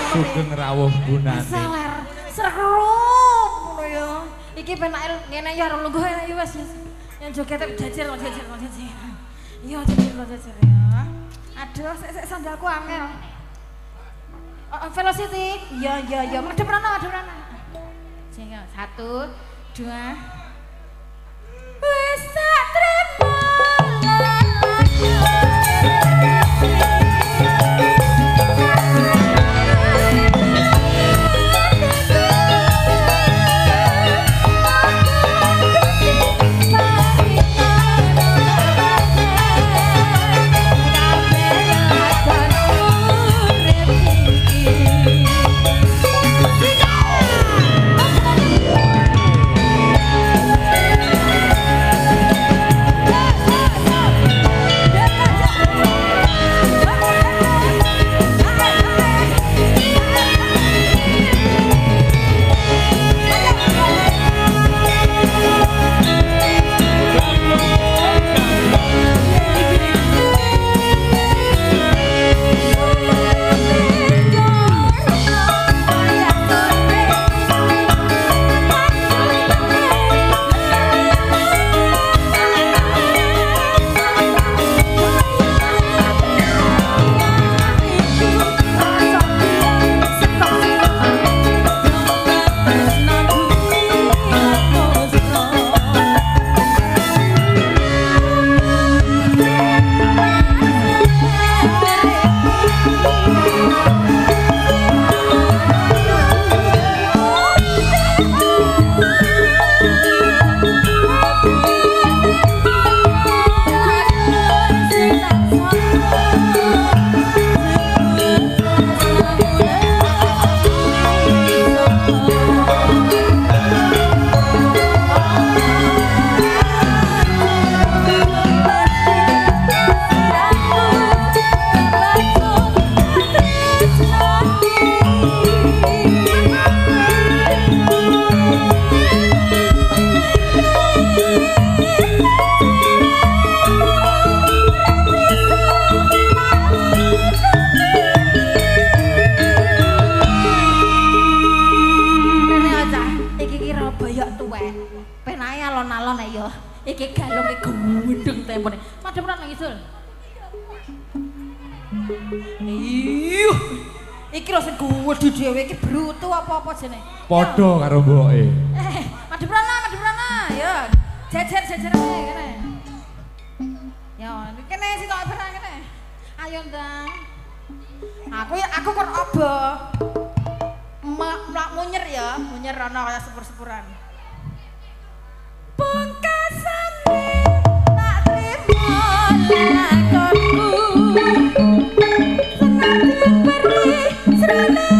Sugeng rawuh gunane. Saler, serum ngono ya. Iki penake ngene ya arep lungguh ya wis. Yang joget jajar. Iya jajar ya. Aduh, sik sandalku angel. Velocity. Iya. Madhep rana. Sing 1 2 wis tak trimo. Iki galunge gendeng tempone. Madhep ra nang isul. Iyuh. Iki lho sing gedhe dhewe iki brutu apa-apa jene. Padha karo mboke. Madhep rana. Ya. Jejer kene. Ya, kene sitok barang kene. Ayo ndang. Aku kon obo. Mak munyer ya, munyer ana kaya sepur-sepuran. Pungkasane tak trimo lakonku. Senadyan perih srene